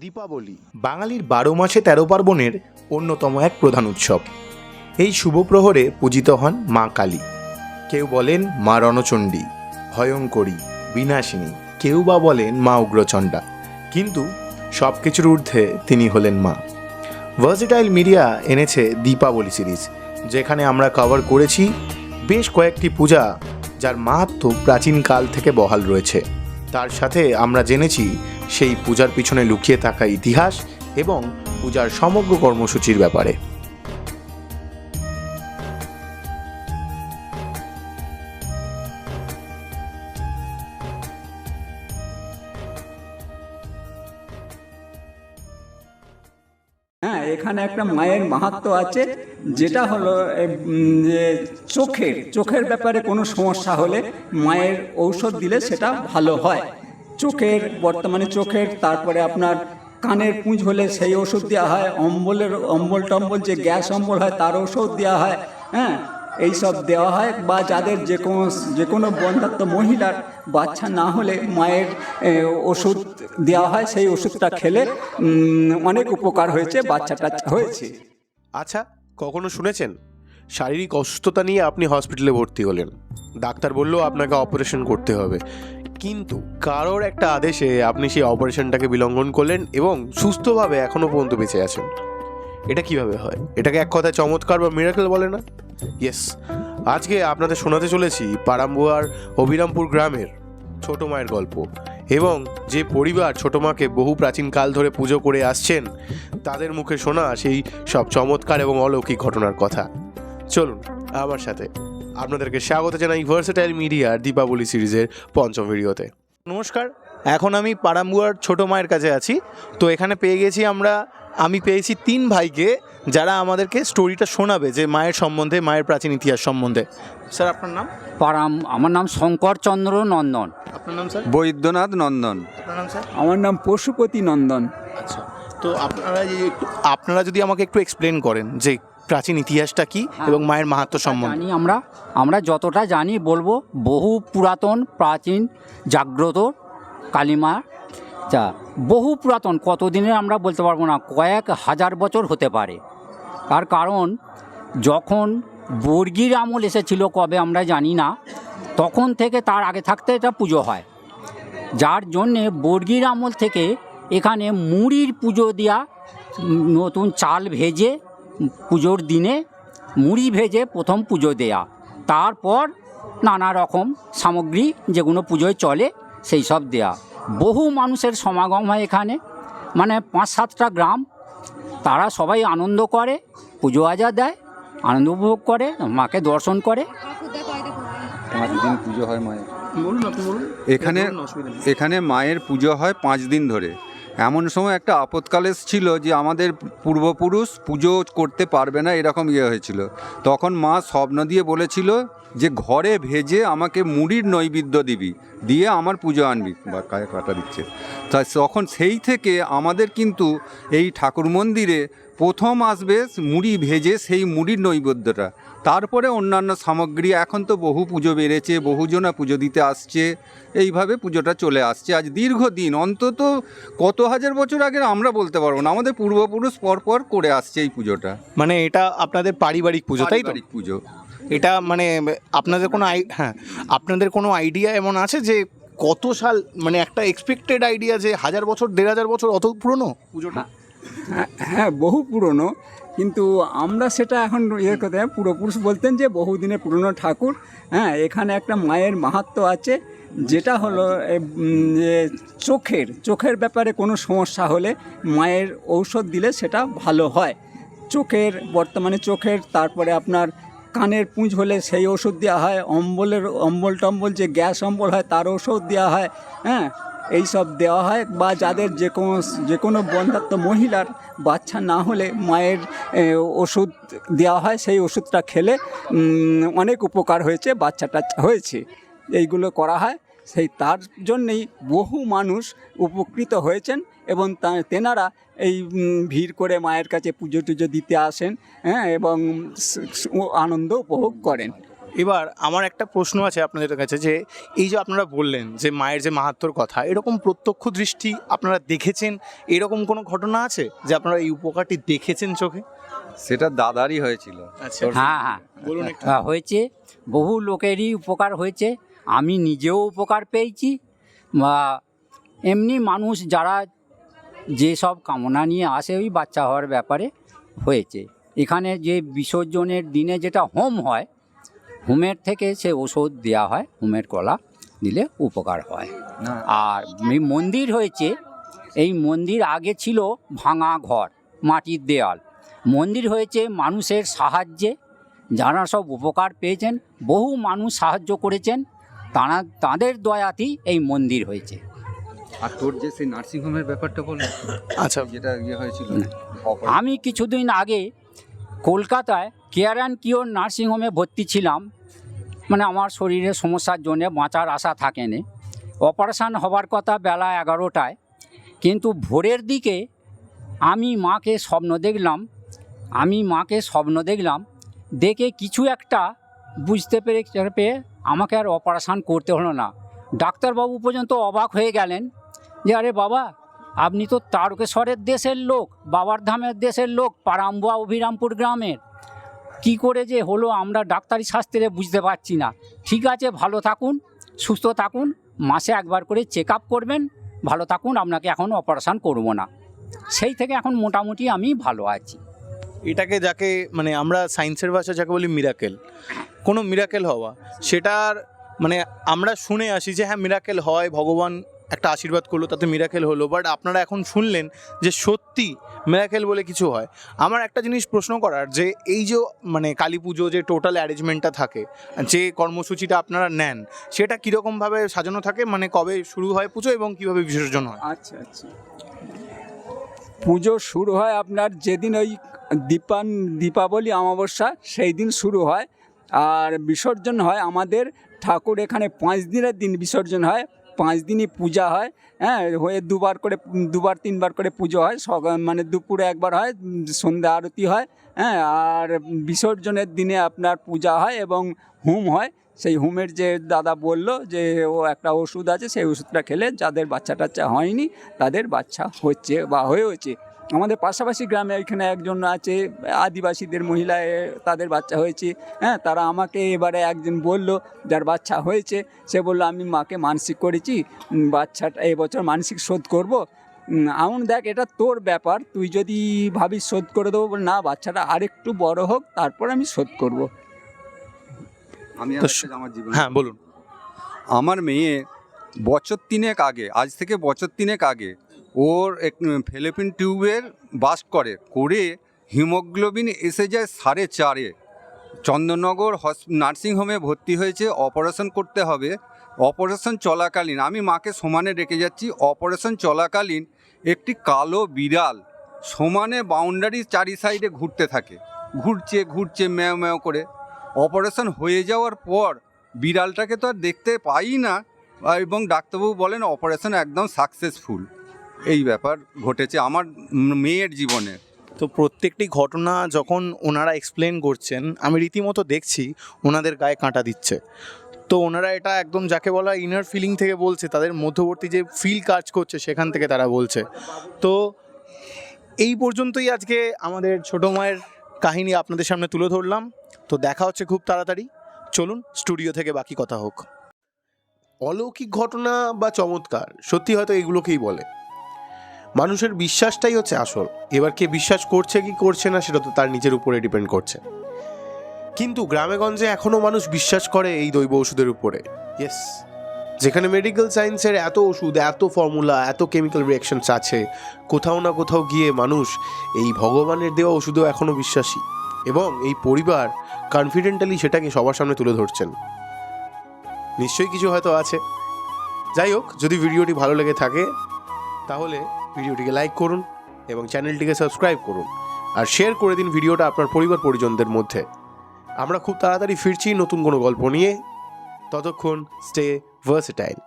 দীপাবলি বাঙালির ১২ মাসে ১৩ পার্বণের অন্যতম এক প্রধান উৎসব। এই শুভ প্রহরে পূজিত হন মা কালী। কেউ বলেন মা রণচণ্ডী, ভয়ঙ্করী, বিনাশিনী, কেউ বা বলেন মা উগ্রচণ্ডা, কিন্তু সব কিছুর ঊর্ধ্বে তিনি হলেন মা। ভার্সেটাইল মিডিয়া এনেছে দীপাবলি সিরিজ, যেখানে আমরা কভার করেছি বেশ কয়েকটি পূজা যার মাহাত্ম্য প্রাচীনকাল থেকে বহাল রয়েছে। তার সাথে আমরা জেনেছি সেই পূজার পিছনে লুকিয়ে থাকা ইতিহাস এবং পূজার সমগ্র কর্মসূচির ব্যাপারে। হ্যাঁ, এখানে একটা মায়ের মাহাত্ম্য আছে, যেটা হলো যে চোখের ব্যাপারে কোনো সমস্যা হলে মায়ের ঔষধ দিলে সেটা ভালো হয়। বর্তমানে চোখের, তারপরে আপনার কানের পুঁজ হলে সেই ওষুধ দেওয়া হয়, অম্বল টম্বল যে গ্যাস অম্বল হয় তার ওষুধ দেওয়া হয়। হ্যাঁ, এইসব দেওয়া হয়। বা যাদের যে কোনো বন্ধাত্ম মহিলার বাচ্চা না হলে মায়ের ওষুধ দেওয়া হয়, সেই ওষুধটা খেলে অনেক উপকার হয়েছে, বাচ্চাটা হয়েছে। আচ্ছা, কখনো শুনেছেন শারীরিক অসুস্থতা নিয়ে আপনি হসপিটালে ভর্তি হলেন, ডাক্তার বলল আপনাকে অপারেশন করতে হবে, কিন্তু কারোর একটা আদেশে আপনি সেই অপারেশনটাকে বিলম্বন করলেন এবং সুস্থভাবে এখনও পর্যন্ত বেঁচে আছেন? এটা কিভাবে হয়? এটাকে এক কথায় চমৎকার বা মিরাকেল বলে না? ইয়েস, আজকে আপনাদের শোনাতে চলেছি পারাম্বুয়ার অবিরামপুর গ্রামের ছোটো মায়ের গল্প, এবং যে পরিবার ছোটো মাকে বহু প্রাচীনকাল ধরে পুজো করে আসছেন তাদের মুখে শোনা সেই সব চমৎকার এবং অলৌকিক ঘটনার কথা। চলুন আমার সাথে, আপনাদেরকে স্বাগত জানাই ভার্সেটাইল মিডিয়ার দীপাবলি সিরিজের পঞ্চম ভিডিওতে। নমস্কার, এখন আমি পারাম্বুয়ার ছোটো মায়ের কাছে আছি। তো এখানে আমি পেয়েছি 3 ভাইকে, যারা আমাদেরকে স্টোরিটা শোনাবে যে মায়ের সম্বন্ধে, মায়ের প্রাচীন ইতিহাস সম্বন্ধে। স্যার, আপনার নাম? আমার নাম শঙ্করচন্দ্র নন্দন। আপনার নাম স্যার? বৈদ্যনাথ নন্দন। আপনার নাম স্যার? আমার নাম পশুপতি নন্দন। আচ্ছা, তো আপনারা যদি আমাকে একটু এক্সপ্লেন করেন যে প্রাচীন ইতিহাসটা কি এবং মায়ের মাহাত্ম্য সম্বন্ধে। জানি আমরা যতটা জানি বলবো। বহু পুরাতন প্রাচীন জাগ্রত কালীমা, বহু পুরাতন, কতদিনের আমরা বলতে পারবো না, কয়েক হাজার বছর হতে পারে। তার কারণ যখন বর্গীর আমল এসেছিল কবে আমরা জানি না, তখন থেকে তার আগে থাকতে এটা পুজো হয়, যার জন্যে বর্গীর আমল থেকে এখানে মুড়ির পুজো দেওয়া, নতুন চাল ভেজে পুজোর দিনে মুড়ি ভেজে প্রথম পুজো দেয়া, তারপর নানা রকম সামগ্রী যেগুলো পুজোয় চলে সেই সব দেয়া। বহু মানুষের সমাগম হয় এখানে, মানে 5-7টা গ্রাম, তারা সবাই আনন্দ করে, পুজো আজা দেয়, আনন্দ উপভোগ করে, মাকে দর্শন করে। 5 দিন পুজো হয় মায়ের। বলুন, আপনি বলুন। এখানে মায়ের পুজো হয় 5 দিন ধরে। এমন সময় একটা আপৎকাল ছিল যে আমাদের পূর্বপুরুষ পুজো করতে পারবে না, এরকম হয়েছিল। তখন মা স্বপ্ন দিয়ে বলেছিল যে ঘরে ভেজে আমাকে মুড়ির নৈবেদ্য দিবি, দিয়ে আমার পুজো আনবি, বা কায়ে কাটা দিচ্ছে। তা তখন সেই থেকে আমাদের কিন্তু এই ঠাকুর মন্দিরে প্রথম আসবে মুড়ি ভেজে, সেই মুড়ির নৈবেদ্যটা, তারপরে অন্যান্য সামগ্রী। এখন তো বহু পুজো বেড়েছে, বহুজনা পুজো দিতে আসছে, এইভাবে পুজোটা চলে আসছে আজ দীর্ঘদিন, অন্তত কত হাজার বছর আগে আমরা বলতে পারবো না, আমাদের পূর্বপুরুষ পরপর করে আসছে এই পুজোটা। মানে এটা আপনাদের পারিবারিক পুজো, তাই তো? পারিবারিক পুজো এটা মানে আপনাদের কোনো আইডিয়া এমন আছে যে কত সাল, মানে একটা এক্সপেক্টেড আইডিয়া যে 1000 বছর, 1500 বছর, অত পুরনো পুজোটা? হ্যাঁ, বহু পুরনো, কিন্তু আমরা সেটা এখন করতে, পূর্বপুরুষ বলতেন যে বহুদিনের পুরনো ঠাকুর। হ্যাঁ, এখানে একটা মায়ের মাহাত্ম্য আছে, যেটা হলো যে চোখের ব্যাপারে কোনো সমস্যা হলে মায়ের ঔষধ দিলে সেটা ভালো হয়। বর্তমানে চোখের, তারপরে আপনার কানের পুঁজ হলে সেই ওষুধ দেওয়া হয়, অম্বল টম্বল যে গ্যাস অম্বল হয় তার ওষুধ দেওয়া হয়। হ্যাঁ, এইসব দেওয়া হয়। বা যাদের যে কোনো বন্ধাত্ম মহিলার বাচ্চা না হলে মায়ের ওষুধ দেওয়া হয়, সেই ওষুধটা খেলে অনেক উপকার হয়েছে, বাচ্চাটা হয়েছে। এইগুলো করা হয়, তার জন্যেই বহু মানুষ উপকৃত হয়েছেন, এবং তেনারা এই ভিড় করে মায়ের কাছে পুজো টুজো দিতে আসেন। হ্যাঁ, এবং আনন্দ উপভোগ করেন। এবার আমার একটা প্রশ্ন আছে আপনাদের কাছে, যে এই যে আপনারা বললেন যে মায়ের যে মাহাত্ম্যর কথা, এরকম প্রত্যক্ষ দৃষ্টি আপনারা দেখেছেন, এরকম কোনো ঘটনা আছে যে আপনারা এই উপকারটি দেখেছেন চোখে? সেটা দাদারই হয়েছিল। আচ্ছা, হ্যাঁ হ্যাঁ বলুন একটু। হয়েছে, বহু লোকেরই উপকার হয়েছে, আমি নিজেও উপকার পেয়েছি। বা এমনি মানুষ যারা যেসব কামনা নিয়ে আসে ওই বাচ্চা হওয়ার ব্যাপারে হয়েছে। এখানে যে বিসর্জনের দিনে যেটা হোম হয়, হোমের থেকে সে ওষুধ দেওয়া হয়, হোমের কলা দিলে উপকার হয়। না, আর এই মন্দির হয়েছে, এই মন্দির আগে ছিল ভাঙা ঘর, মাটির দেওয়াল। মন্দির হয়েছে মানুষের সাহায্যে, যারা সব উপকার পেয়েছেন, বহু মানুষ সাহায্য করেছেন, তাদের দয়াতেই এই মন্দির হয়েছে। আর তোর যে সেই নার্সিংহোমের ব্যাপারটা বল। আচ্ছা, যেটা হয়েছিল আমি কিছুদিন আগে কলকাতায় কেয়ার অ্যান্ড কিওর নার্সিংহোমে ভর্তি ছিলাম। মানে আমার শরীরের সমস্যার জন্য বাঁচার আশা থাকেনি। অপারেশান হবার কথা বেলা 11টায়, কিন্তু ভোরের দিকে আমি মাকে স্বপ্ন দেখলাম, দেখে কিছু একটা বুঝতে পেয়ে আমাকে আর অপারেশান করতে হলো না। ডাক্তারবাবু পর্যন্ত অবাক হয়ে গেলেন যে আরে বাবা, আপনি তো তারকেশ্বরের দেশের লোক, বাবার ধামের দেশের লোক, পারাম্বুয়া অভিরামপুর গ্রামের, কি করে যে হলো আমরা ডাক্তারি শাস্ত্রে বুঝতে পারছি না। ঠিক আছে, ভালো থাকুন, সুস্থ থাকুন, মাসে একবার করে চেক আপ করবেন, ভালো থাকুন, আপনাকে এখন অপারেশান করব না। সেই থেকে এখন মোটামুটি আমি ভালো আছি। এটাকে যাকে মানে আমরা সায়েন্সের ভাষা যাকে বলি মিরাকেল, কোনো মিরাকেল হওয়া, সেটার মানে আমরা শুনে আসি যে হ্যাঁ মিরাকেল হয়, ভগবান একটা আশীর্বাদ করলো তাতে মিরাকেল হলো, বাট আপনারা এখন শুনলেন যে সত্যি মিরাকেল বলে কিছু হয়। আমার একটা জিনিস প্রশ্ন করার, যে এই যে মানে কালী পুজো যে টোটাল অ্যারেঞ্জমেন্টটা থাকে, যে কর্মসূচিটা আপনারা নেন, সেটা কীরকমভাবে সাজানো থাকে, মানে কবে শুরু হয় পুজো এবং কীভাবে বিসর্জন হয়? আচ্ছা, পুজো শুরু হয় আপনার যেদিন ওই দীপাবলি অমাবস্যা সেই দিন শুরু হয়, আর বিসর্জন হয় আমাদের ঠাকুর এখানে 5 দিনের দিন বিসর্জন হয়। 5 দিনই পূজা হয়, হ্যাঁ, হয়ে দুবার তিনবার করে পুজো হয়। মানে দুপুরে একবার হয়, সন্ধ্যা আরতি হয়, হ্যাঁ, আর বিসর্জনের দিনে আপনার পূজা হয় এবং হোম হয়। সেই হোমের যে দাদা বলল যে ও একটা ওষুধ আছে, সেই ওষুধটা খেলে যাদের বাচ্চা টাচ্চা হয়নি তাদের বাচ্চা হচ্ছে বা হয়েছে। আমাদের পাশাপাশি গ্রামে এখানে একজন আছে, আদিবাসীদের মহিলা, তাদের বাচ্চা হয়েছে, হ্যাঁ, তারা আমাকে এবারে একজন বলল যার বাচ্চা হয়েছে, সে বলল আমি মাকে মানসিক করেছি, বাচ্চাটা এবছর মানসিক শোধ করব। এমন দেখ, এটা তোর ব্যাপার, তুই যদি ভাবিস শোধ করে দেবো, না, বাচ্চাটা আরেকটু বড় হোক তারপর আমি শোধ করব। আমি আমার জীবন, হ্যাঁ বলুন। আমার মেয়ে আজ থেকে বছর তিনেক আগে ওর ফেলোপিন টিউবের বাস্ট করে হিমোগ্লোবিন এসে যায় 4.5। চন্দননগর নার্সিংহোমে ভর্তি হয়েছে, অপারেশন করতে হবে। অপারেশন চলাকালীন আমি মাকে সমানে রেখে যাচ্ছি, অপারেশন চলাকালীন একটি কালো বিড়াল সমানে বাউন্ডারি চারি সাইডে ঘুরছে ম্যাও ম্যাও করে। অপারেশন হয়ে যাওয়ার পর বিড়ালটাকে তো আর দেখতে পাই না, এবং ডাক্তারবাবু বলেন অপারেশন একদম সাকসেসফুল। এই ব্যাপার ঘটেছে আমার মেয়ের জীবনে। তো প্রত্যেকটি ঘটনা যখন ওনারা এক্সপ্লেন করছেন, আমি রীতিমতো দেখছি ওনাদের গায়ে কাঁটা দিচ্ছে। তো ওনারা এটা একদম যাকে বলা ইনার ফিলিং থেকে বলছে, তাদের মধ্যবর্তী যে ফিল কাজ করছে সেখান থেকে তারা বলছে। তো এই পর্যন্তই আজকে আমাদের ছোটো মায়ের কাহিনী আপনাদের সামনে তুলে ধরলাম। তো দেখা হচ্ছে খুব তাড়াতাড়ি, চলুন স্টুডিও থেকে বাকি কথা হোক। অলৌকিক ঘটনা বা চমৎকার সত্যি হয়তো এগুলোকেই বলে। মানুষের বিশ্বাসটাই হচ্ছে আসল। এবার কে বিশ্বাস করছে কি করছে না সেটা তো তার নিজের উপরে ডিপেন্ড করছে। কিন্তু গ্রামেগঞ্জে এখনও মানুষ বিশ্বাস করে এই দৈব ওষুধের উপরে। ইয়েস, যেখানে মেডিকেল সায়েন্সের এত ওষুধ, এত ফর্মুলা, এত কেমিক্যাল রিয়াকশনস আছে, কোথাও না কোথাও গিয়ে মানুষ এই ভগবানের দেওয়া ওষুধেও এখনও বিশ্বাসী, এবং এই পরিবার কনফিডেন্টালি সেটাকে সবার সামনে তুলে ধরছেন। নিশ্চয়ই কিছু হয়তো আছে। যাই হোক, যদি ভিডিওটি ভালো লেগে থাকে তাহলে ভিডিওটিকে লাইক করুন এবং চ্যানেলটিকে সাবস্ক্রাইব করুন, আর শেয়ার করে দিন ভিডিওটা আপনার পরিবার পরিজনদের মধ্যে। আমরা খুব তাড়াতাড়ি ফিরছি নতুন কোনো গল্প নিয়ে। ততক্ষণ স্টে ভার্সেটাইল।